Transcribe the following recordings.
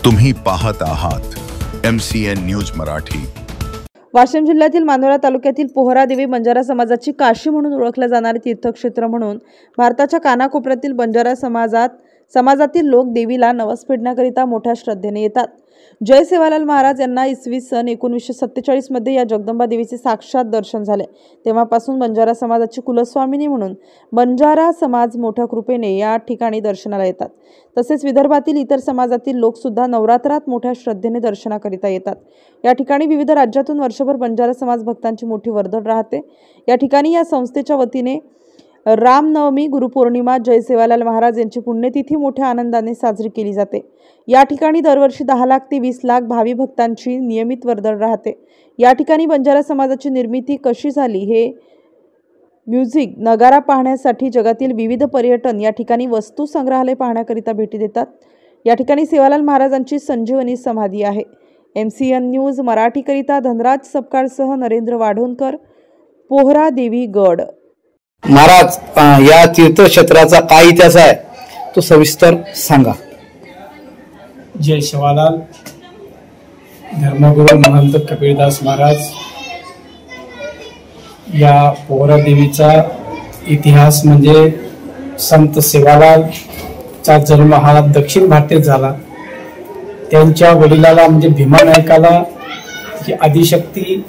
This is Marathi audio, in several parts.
तुम्ही पाहत आहात MCN न्यूज मराठी। वाशिम जिल्ह्यातील मानोरा तालुक्यातील पोहरा देवी बंजारा समाजाची काशी म्हणून ओळखले जाणारे तीर्थक्षेत्र म्हणून भारताच्या कानाकोपऱ्यातील बंजारा समाजातील लोक देवीला नवस फेडण्याकरिता मोठ्या श्रद्धेने येतात। जय सेवालाल महाराज यांना इसवी सन 1947 मध्ये या जगदंबा देवीचे साक्षात दर्शन झाले। तेव्हापासून बंजारा समाजाची कुलस्वामिनी म्हणून बंजारा समाज मोठ्या कृपेने या ठिकाणी दर्शनाला येतात। तसेच विदर्भातील इतर समाजातील लोक सुद्धा नवरात्रात मोठ्या श्रद्धेने दर्शनाकरिता येतात। या ठिकाणी विविध राज्यातून वर्षभर बंजारा समाज भक्तांची मोठी वर्दळ राहते। या ठिकाणी या संस्थेच्या वतीने रामनवमी, गुरुपौर्णिमा, जय सेवालाल महाराज यांची पुण्यतिथी मोठ्या आनंदाने साजरी केली जाते। या ठिकाणी दरवर्षी 10 लाख ते 20 लाख भावी भक्तांची नियमित वर्दळ राहते। या ठिकाणी बंजारा समाजाची निर्मिती कशी झाली हे म्युझिक नगारा पाहण्यासाठी जगातील विविध पर्यटन या ठिकाणी वस्तू संग्रहालय पाहण्याकरिता भेटी देतात। या ठिकाणी सेवालाल महाराजांची संजीवनी समाधी आहे। MCN न्यूज मराठीकरिता धनराज सपकाळसह नरेंद्र वाढोणकर, पोहरा देवी गड। महाराज या तीर्थक्षेत्राचा काय इतिहास आहे तो सविस्तर सांगा। जय सेवालाल। धर्मगुरू महंत कबीरदास महाराज या पोहरा देवीचा इतिहास म्हणजे संत सेवालालचा जन्म हा दक्षिण भारतात झाला। त्यांच्या वडिलाला म्हणजे भीमा नायकाला ही आदिशक्ती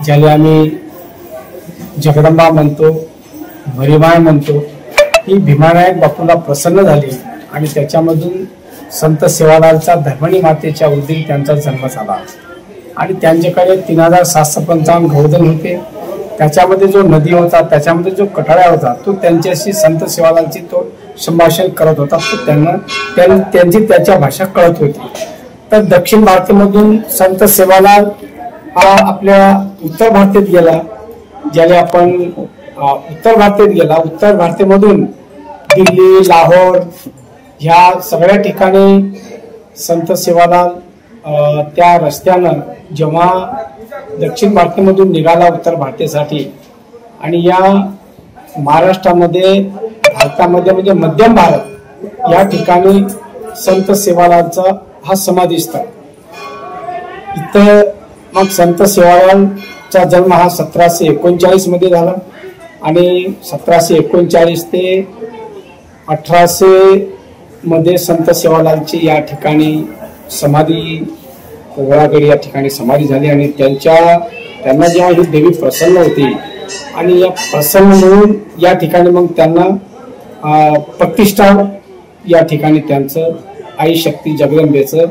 ज्याला आम्ही जगदंबा म्हणतो, भरीमाय म्हणतो, ही भीमानायक बापूला प्रसन्न झाली आणि त्याच्यामधून संत सेवालालचा धर्मणी मातेच्या उदरी त्यांचा जन्म झाला। आणि त्यांच्याकडे 3755 गौधन होते। त्याच्यामध्ये जो नदी होता, त्याच्यामध्ये जो कटाळा होता, तो त्यांच्याशी संत सेवालालची तो संभाषण करत होता। तो त्यांची त्याच्या भाषा कळत होती। तर दक्षिण भारतामधून संत सेवालाल हा आपल्या उत्तर भारतात गेला। ज्याला आपण उत्तर भारतात गेला, उत्तर भारतामधून दिल्ली, लाहोर ह्या सगळ्या ठिकाणी संत सेवालाल त्या रस्त्यानं जेव्हा दक्षिण भारतामधून निघाला उत्तर भारतासाठी आणि या महाराष्ट्रामध्ये, भारतामध्ये म्हणजे मध्यम भारत या ठिकाणी संत सेवालालचा हा समाधीस्थळ। इथं मग संत सेवालालचा जन्म हा 1739 मध्ये झाला आणि 1739 ते 1800 मध्ये संत सेवालालची या ठिकाणी समाधी, पोहरागड या ठिकाणी समाधी झाली। आणि त्यांना जेव्हा ही देवी प्रसन्न होती आणि या प्रसन्न म्हणून या ठिकाणी मग त्यांना प्रतिष्ठा या ठिकाणी त्यांचं आई शक्ती जगदंबेचं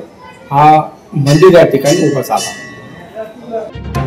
हा मंदिर या ठिकाणी उभं झालं।